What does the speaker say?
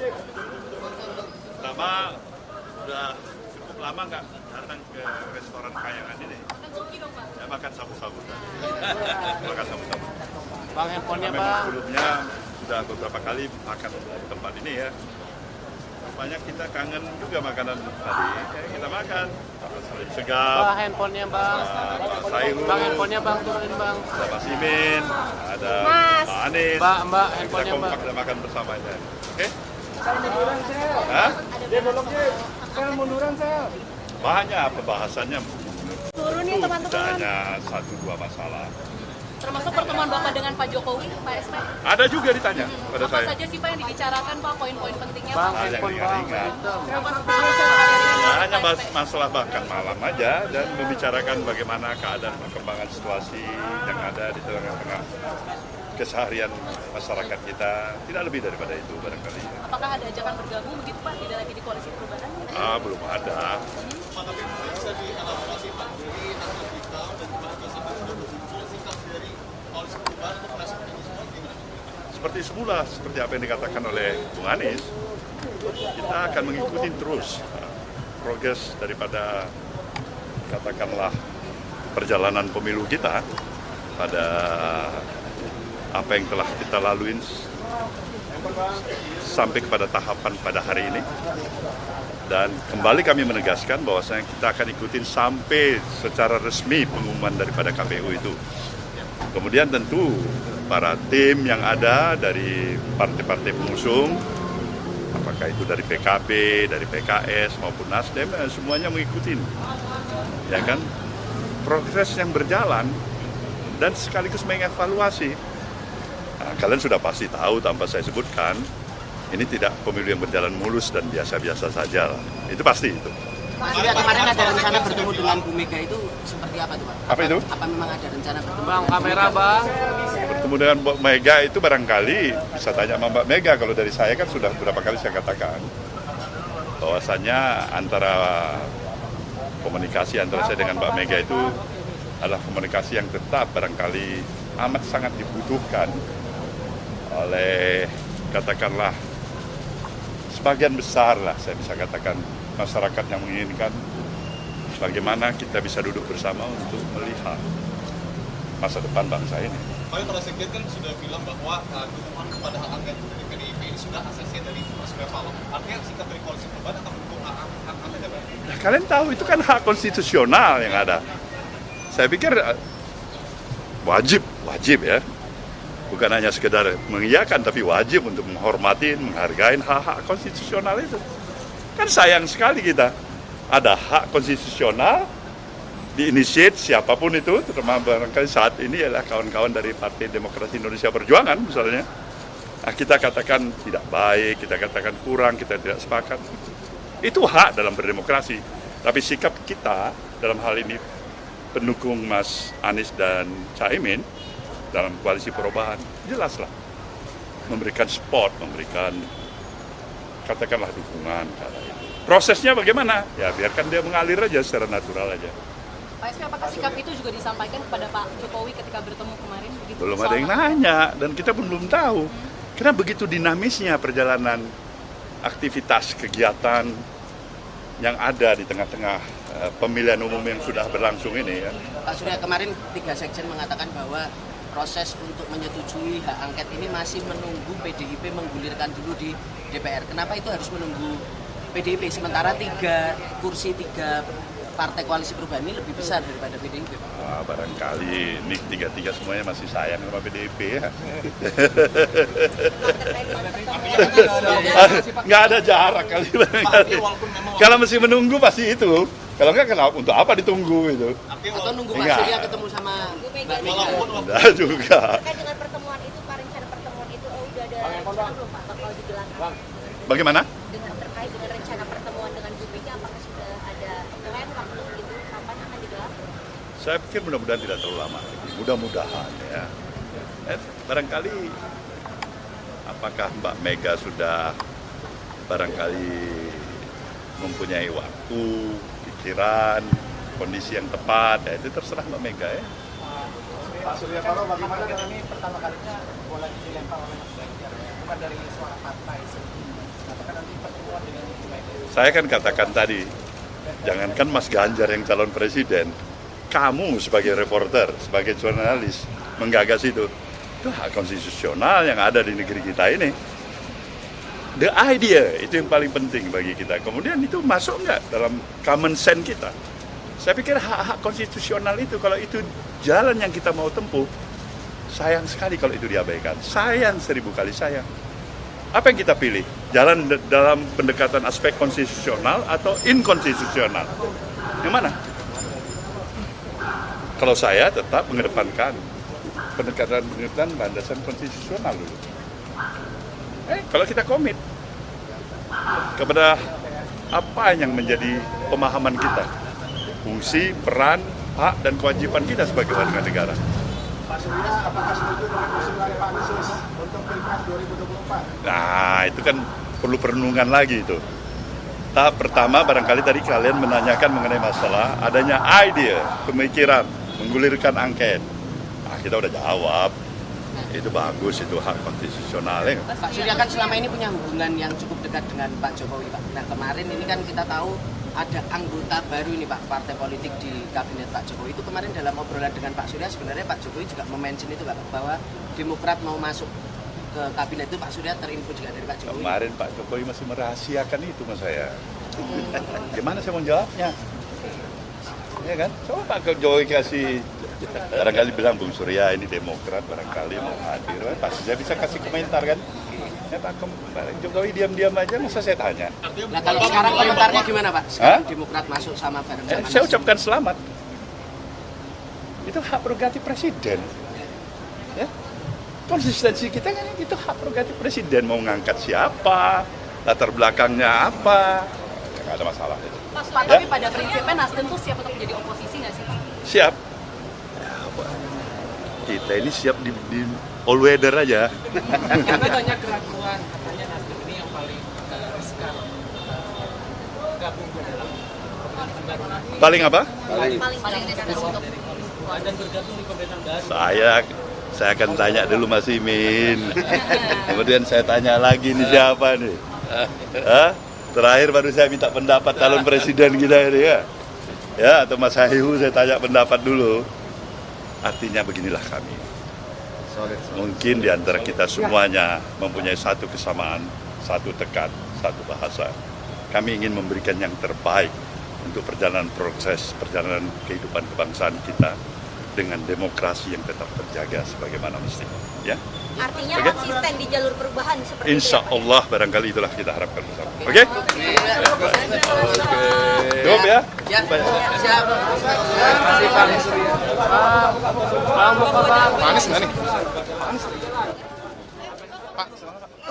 Pertama, udah cukup lama nggak datang ke restoran Kayangan ini. Ya makan sabu-sabu. Makan sabu-sabu. Bang, handphonenya Memang Bang. sebelumnya sudah beberapa kali makan di tempat ini ya. Rupanya kita kangen juga makanan tadi. Kita makan. Salim Segap. Bang, handphonenya Bang. Pak Sairul. Bang, handphonenya Bang, turunin Bang. Ada Pak Simin. Ada Pak Anies. Mbak, Kita handphonenya Mbak. kompak dan makan bersamanya. Oke? Hah? Dia nolong saya munduran saya. Banyak pembahasannya. Turun nih Tidak teman-teman. hanya 1-2 masalah. Termasuk pertemuan Bapak dengan Pak Jokowi, Pak SP. Ada juga ditanya pada Apa saya. saja sih Pak yang dibicarakan Pak, poin-poin pentingnya Bang, Pak? Hal yang handphone Bang. ringan-ringan. Apa sebenarnya Ya, hanya masalah bahkan malam aja dan membicarakan bagaimana keadaan perkembangan situasi yang ada di tengah-tengah keseharian masyarakat kita. Tidak lebih daripada itu barangkali. Apakah ada ajakan bergabung begitu Pak, tidak lagi di koalisi perubahan? Belum ada. Seperti semula, seperti apa yang dikatakan oleh Bung Anies, kita akan mengikuti terus progres daripada katakanlah perjalanan pemilu kita pada apa yang telah kita laluin sampai kepada tahapan pada hari ini. Dan kembali kami menegaskan bahwasanya kita akan ikutin sampai secara resmi pengumuman daripada KPU itu. Kemudian tentu para tim yang ada dari partai-partai pengusung, apakah itu dari PKB, dari PKS maupun Nasdem, semuanya mengikuti, ya kan, progres yang berjalan dan sekaligus mengevaluasi. Nah, kalian sudah pasti tahu tanpa saya sebutkan, ini tidak pemilu yang berjalan mulus dan biasa-biasa saja. Itu pasti itu. Pak Surya, kemarin ada rencana bertemu dengan Bu Mega, itu seperti apa tuh Pak? Apa itu? Apa memang ada rencana bertemu? Bang, kamera Bang. Bertemu dengan Mbak Mega itu barangkali bisa tanya sama Mbak Mega. Kalau dari saya kan sudah beberapa kali saya katakan bahwasannya antara komunikasi antara saya dengan Mbak Mega itu adalah komunikasi yang tetap barangkali amat sangat dibutuhkan oleh katakanlah sebagian besar lah saya bisa katakan masyarakat yang menginginkan bagaimana kita bisa duduk bersama untuk melihat masa depan bangsa ini. Tapi para sekjen kan sudah bilang bahwa dukungan kepada hak angket dari PDIP ini sudah asesnya dari Surya Paloh. Artinya sikap dari koalisi perubahan akan mendukung hak angket ya Pak? Nah, kalian tahu itu kan hak konstitusional yang ada. Saya pikir wajib ya. Bukan hanya sekedar mengiyakan tapi wajib untuk menghormati, menghargai hak-hak konstitusional itu. Kan sayang sekali kita ada hak konstitusional diinisiat siapapun itu, terutama barangkali saat ini adalah kawan-kawan dari Partai Demokrasi Indonesia Perjuangan misalnya. Nah, kita katakan tidak baik, kita katakan kurang, kita tidak sepakat. Itu hak dalam berdemokrasi. Tapi sikap kita dalam hal ini pendukung Mas Anies dan Caimin dalam koalisi perubahan, jelaslah memberikan support, memberikan katakanlah dukungan kala itu. Prosesnya bagaimana? Ya biarkan dia mengalir aja secara natural aja. Pak SP, apakah sikap itu juga disampaikan kepada Pak Jokowi ketika bertemu kemarin? Begitu, Belum ada yang nanya dan kita pun belum tahu. Karena begitu dinamisnya perjalanan aktivitas kegiatan yang ada di tengah-tengah pemilihan umum yang sudah berlangsung ini ya. Pak Surya, kemarin 3 sekjen mengatakan bahwa proses untuk menyetujui hak angket ini masih menunggu PDIP menggulirkan dulu di DPR. Kenapa itu harus menunggu PDIP sementara 3 kursi 3 partai koalisi perubahan ini lebih besar daripada PDIP? Barangkali ini 3-3 semuanya masih sayang sama PDIP ya. Nggak ada jarak kali. Kalau masih menunggu pasti itu. Kalau nggak kenapa, untuk apa ditunggu itu? Atau nunggu Pak Enggak. Surya ketemu sama Mbak Mega? Enggak juga. Terkait dengan pertemuan itu, Pak, rencana pertemuan itu udah ada rencana belum Pak bakal digelar? Bagaimana? Terkait dengan rencana pertemuan dengan Bu Mega, apakah sudah ada plan waktu gitu kapan akan digelar? Saya pikir mudah-mudahan tidak terlalu lama lagi. Mudah-mudahan ya. Barangkali apakah Mbak Mega sudah barangkali mempunyai waktu, pikiran, kondisi yang tepat, ya itu terserah Mbak Mega ya. Pak Surya Paloh, bagaimana dengan ini pertama kalinya bola dilempar oleh Mas Ganjar, bukan dari suara partai. Saya kan katakan tadi, jangankan Mas Ganjar yang calon presiden, kamu sebagai reporter, sebagai jurnalis menggagas itu hak konstitusional yang ada di negeri kita ini. The idea itu yang paling penting bagi kita. Kemudian itu masuk nggak dalam common sense kita? Saya pikir hak-hak konstitusional itu, kalau itu jalan yang kita mau tempuh, sayang sekali kalau itu diabaikan. Sayang 1000 kali sayang. Apa yang kita pilih? Jalan dalam pendekatan aspek konstitusional atau inkonstitusional? Yang mana? Kalau saya tetap mengedepankan pendekatan landasan konstitusional dulu. Kalau kita komit kepada apa yang menjadi pemahaman kita, fungsi, peran, hak, dan kewajiban kita sebagai warga negara. Pak Surya, apakah setuju dengan usulan Pak Khusus untuk Pilpres 2024? Nah, itu kan perlu perenungan lagi itu. Tahap pertama barangkali tadi kalian menanyakan mengenai masalah adanya ide, pemikiran, menggulirkan angket. Nah, kita udah jawab. Itu bagus, itu hak konstitusional. Pak Surya kan selama ini punya hubungan yang cukup dekat dengan Pak Jokowi, Pak. Nah, kemarin ini kan kita tahu ada anggota baru ini, Pak, partai politik di kabinet Pak Jokowi. Itu kemarin dalam obrolan dengan Pak Surya, sebenarnya Pak Jokowi juga mention itu, Pak, bahwa Demokrat mau masuk ke kabinet itu. Pak Surya terinfo juga dari Pak Jokowi. Kemarin Pak Jokowi masih merahasiakan itu mas saya. Gimana saya mau jawabnya? Ya kan? Coba Pak Jokowi kasih, barangkali bilang Bung Surya ini Demokrat, barangkali mau hadir, pasti saya bisa kasih komentar kan? Ya Pak Jokowi diam-diam aja, masa saya tanya? Nah, kalau sekarang komentarnya gimana, Pak? Sekarang Demokrat masuk sama bareng sama Saya ucapkan selamat. Itu hak prerogatif presiden. Ya. Konsistensi kita kan itu hak prerogatif presiden, mau ngangkat siapa, latar belakangnya apa, ya, nggak ada masalah itu. Pak, tapi pada prinsipnya Nasdem tuh siap untuk menjadi oposisi nggak sih Pak? Siap. Ya, Pak. Kita ini siap di all weather aja. Karena banyak keraguan, katanya Nasdem ini yang paling riskan gabung ke dalam pemerintahan baru nanti. Paling apa? Paling riskan untuk Dan bergabung di pemerintahan baru. Saya akan tanya dulu Mas Imin. Kemudian saya tanya lagi nih siapa nih? Hah? Terakhir baru saya minta pendapat calon presiden kita ini ya. Ya, atau Mas Hahihu saya tanya pendapat dulu. Artinya beginilah kami. Mungkin di antara kita semuanya mempunyai satu kesamaan, satu tekad, satu bahasa. Kami ingin memberikan yang terbaik untuk perjalanan perjalanan kehidupan kebangsaan kita dengan demokrasi yang tetap terjaga sebagaimana mestinya. Ya. Artinya Oke? konsisten di jalur perubahan seperti Insya itu. Allah barangkali itulah kita harapkan bersama. Oke? Cukup ya? Ya, siap. Manis nggak nih? Pak, silakan Pak.